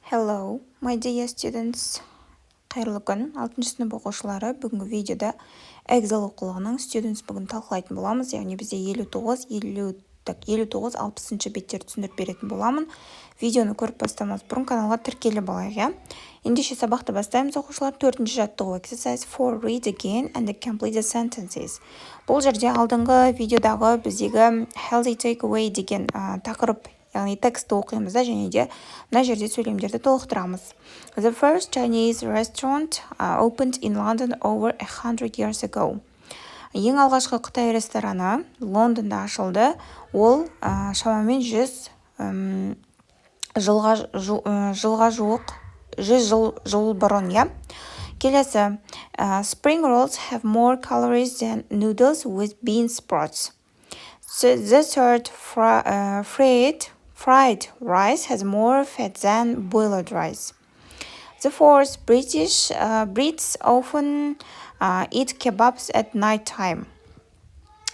Hello, my dear students. Қайырлы күн, 6 сынып оқушылары. Бүгінгі видеода Эксел оқулығының students бүгін талқылайтын боламыз. Яғни бізде 59-60 беттерді түсіндіріп беретін боламын. Видеоны көріп бастамас бұрын каналға тіркеліп алайық. Ендеше сабақты бастаймыз оқушылар. 4-ші жаттығу exercise 4 read again and complete the sentences. Бұл жерде алдыңғы видеодағы біздегі healthy takeaway деген тақырып, яғни текстті оқимыз да, және де мына жерде сөйлемдерді толықтырамыз. The first Chinese restaurant opened in London over 100 years ago. Ең алғашқы Қытай рестораны Лондонда ашылды. Ол шамамен 100 жылға жуық, 100 жыл бұрын, я. Келесі, spring rolls have more calories than noodles with bean sprouts. So the third, fried rice has more fat than boiled rice. The fourth, Brits often eat kebabs at night time.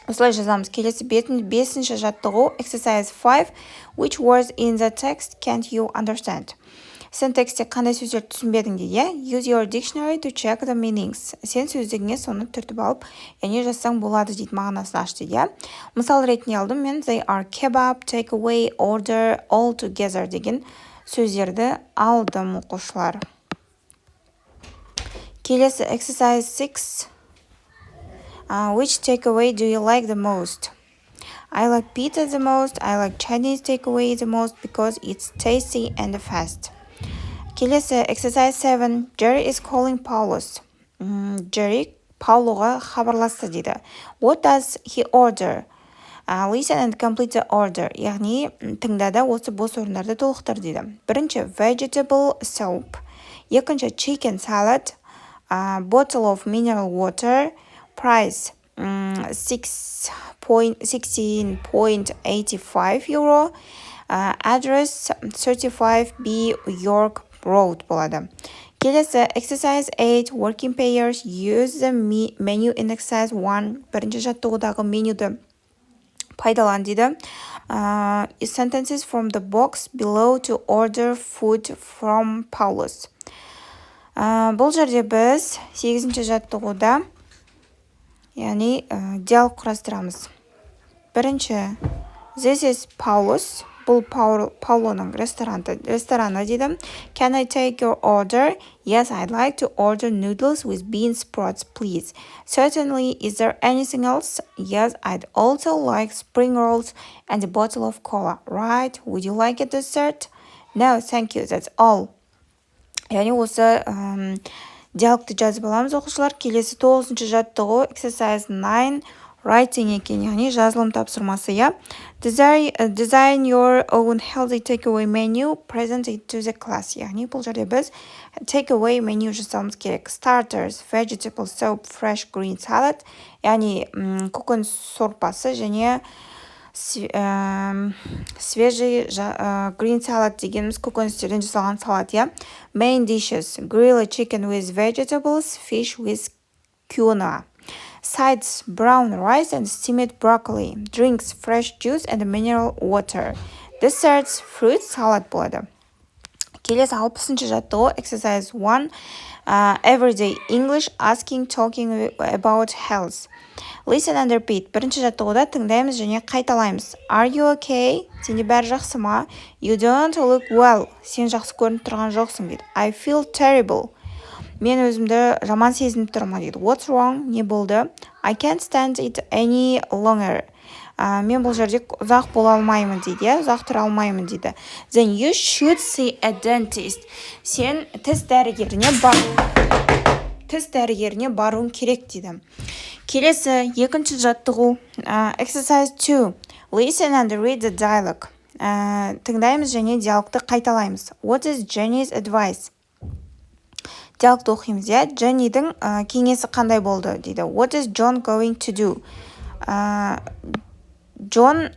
Осылай жазамыз. Келесі 5-ші жаттығу exercise 5. Which words in the text can't you understand? Сен текстте қандай сөздерді түсінбедің дейді. Use your dictionary to check the meanings. Сен сөздігіне соны түртіп алып, яғни жазсаң болады дейді, мағынасын аш дейді. Мысал ретінде алдым мен they are kebab, take away, order, all together деген сөздерді алдым оқушылар. Келесі exercise 6. Which takeaway do you like the most? I like pizza the most. I like Chinese takeaway the most because it's tasty and fast. Келесі exercise 7. Jerry is calling Paulus. Jerry Pauluға хабарласты дейді. What does he order? Listen and complete the order. Яғни тыңдада осы бос орындарды толықтыр дейді. Бірінші vegetable soup. Екінші chicken salad. Bottle of mineral water. Price 16.85 euro. Address 35B York Road болады. Келесі exercise 8. Working pairs. Use the menu in exercise 1. Бірінші жаттығудағы менюді пайдалан дейді. Sentences from the box below to order food from Paulus. Бұл жерде біз 8-ші жаттығуда яғни диалог құрастырамыз. Бірінші, this is Paulus. Бұл Паулоның рестораны дейді. Can I take your order? Yes, I'd like to order noodles with bean sprouts, please. Certainly, is there anything else? Yes, I'd also like spring rolls and a bottle of cola. Right, would you like a dessert? No, thank you, that's all. Яғни осы диалогты жазып аламыз оқушылар. Келесі 9-ші жаттығу exercise 9 writing екен, яғни жазылым тапсырмасы, я. Design your own healthy takeaway menu, present it to the class. Яғни бұл жерде біз takeaway menu жасауымыз керек. Starters, vegetable soup, fresh green salad, яғни көкөніс сорпасы және свежий green salad дегеніміз көкөністерден жасалған салат, я. Main dishes, grilled chicken with vegetables, fish with quinoa. Sides, brown rice and steamed broccoli. Drinks, fresh juice and mineral water. Desserts, fruit salad болады. Келесі 60-ші жаттығу exercise 1. Everyday English, asking, talking about health. Listen and repeat. Бірінші жаттығуда тыңдаймыз және қайталаймыз. Are you okay? Сенде бәрі жақсы ма? You don't look well. Сен жақсы көрініп тұрған жоқсың дейді. I feel terrible. Мен өзімді жаман сезініп тұрмын дейді. What's wrong? Не болды? I can't stand it any longer. Мен бұл жерде ұзақ бола алмаймын дейді, ұзақ тұра алмаймын дейді. Then you should see a dentist. Сен тіс дәрігеріне баруың керек дейді. Келесі 2-ші жаттығу exercise 2. Listen and read the dialogue. Тыңдаймыз және диалогты қайталаймыз. What is Jenny's advice? Диалогты оқимыз, я. Jennyдің кеңесі қандай болды дейді. What is John going to do? Джон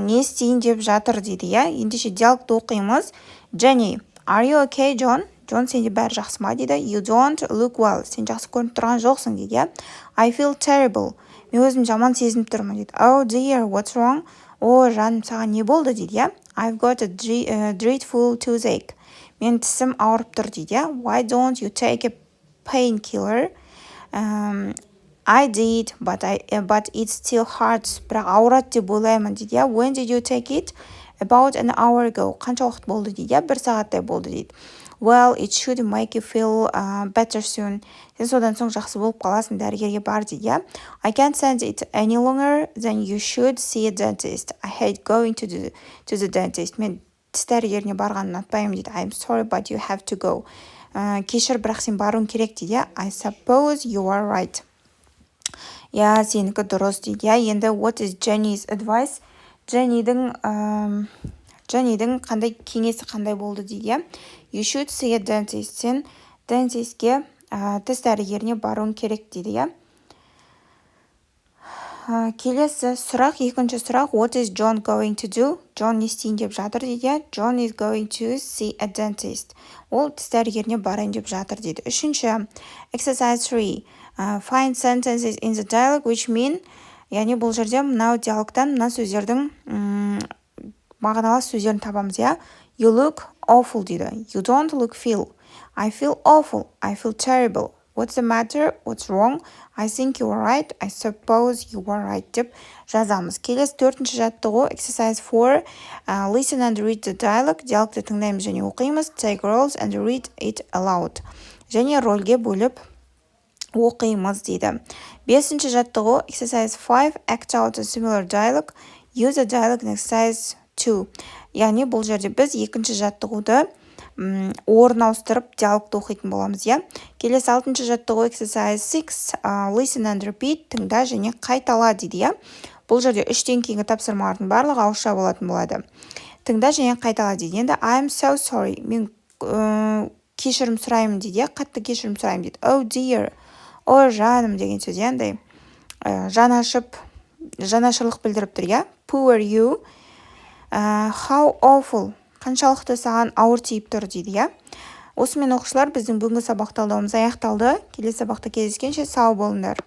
не істейін деп жатыр дейді, я. Ендеше диалогты оқимыз. Jenny, are you okay, John? Джон, сенде бәрі жақсы ма дейді. You don't look well. Сен жақсы көрініп тұрған жоқсың дейді, я. I feel terrible. Мен өзім жаман сезініп тұрмын дейді. Oh dear, what's wrong? О, жаным, саған не болды дейді, иә? I've got a dreadful toothache. Мен тісім ауырып тұр дейді, иә? Why don't you take a painkiller? I did, but it still hurts. Бірақ ауырады деп ойлаймын дейді, иә? When did you take it? About an hour ago. Қанша уақыт болды дейді, иә? 1 сағаттай болды дейді. Well, it should make you feel better soon. Сен содан соң жақсы болып қаласың, дәрігерге бар дейді, иә? I can't stand it any longer, then you should see a dentist. I hate going to the dentist. Мен тіс дәрігеріне барғанын ұнатпаймын дейді. I'm sorry, but you have to go. Кешір, бірақ сен баруың керек дейді, иә? I suppose you are right. Иә, сенікі дұрыс дейді, иә? Енді what is Jenny's advice? Jenny'дің қандай кеңесі қандай болды дейді, иә? You should see a dentist. Сен дентистке, тіс дәрігеріне баруың керек дейді, иә? Келесі сұрақ, екінші сұрақ, what is John going to do? John не істейін деп жатыр дейді, иә? John is going to see a dentist. Ол тіс дәрігеріне барайын деп жатыр дейді. Үшінші, exercise 3. Find sentences in the dialogue which mean, яғни бұл жерде мынау диалогтан мына сөздердің мағыналы сөздерін табамыз, иә? You look awful дейді. You don't look feel. I feel awful. I feel terrible. What's the matter? What's wrong? I think you are right. I suppose you are right деп жазамыз. Келесі төртінші жаттығу, exercise 4. Listen and read the dialogue. Диалогты тыңдаймыз және оқимыз. Take roles and read it aloud. Және рольге бөліп оқимыз дейді. Бесінші жаттығу, exercise 5. Act out a similar dialogue. Use a dialogue in exercise 2. Яғни бұл жерде біз екінші жаттығуды орын ауыстырып диалогты оқитын боламыз, иә? Келесі 6-шы жаттығу, exercise 6. Listen and repeat. Тыңда және қайтала дейді, иә? Бұл жерде 3-тен кейінгі тапсырмалардың барлығы ауызша болатын болады. Тыңда және қайтала дейді. Енді I'm so sorry. Мен кешірім сұраймын дейді, иә? Қатты кешірім сұраймын дейді. Oh dear. О, жаным деген сөз, андай жан ашып, жанашырлық білдіріп тұр, иә? Poor you. How awful. Қаншалықты саған ауыр тиіп тұр дейді, иә? Осымен оқушылар, біздің бүгінгі сабақ талдауымыз аяқталды. Келесі сабақта кездескенше сау болыңдар.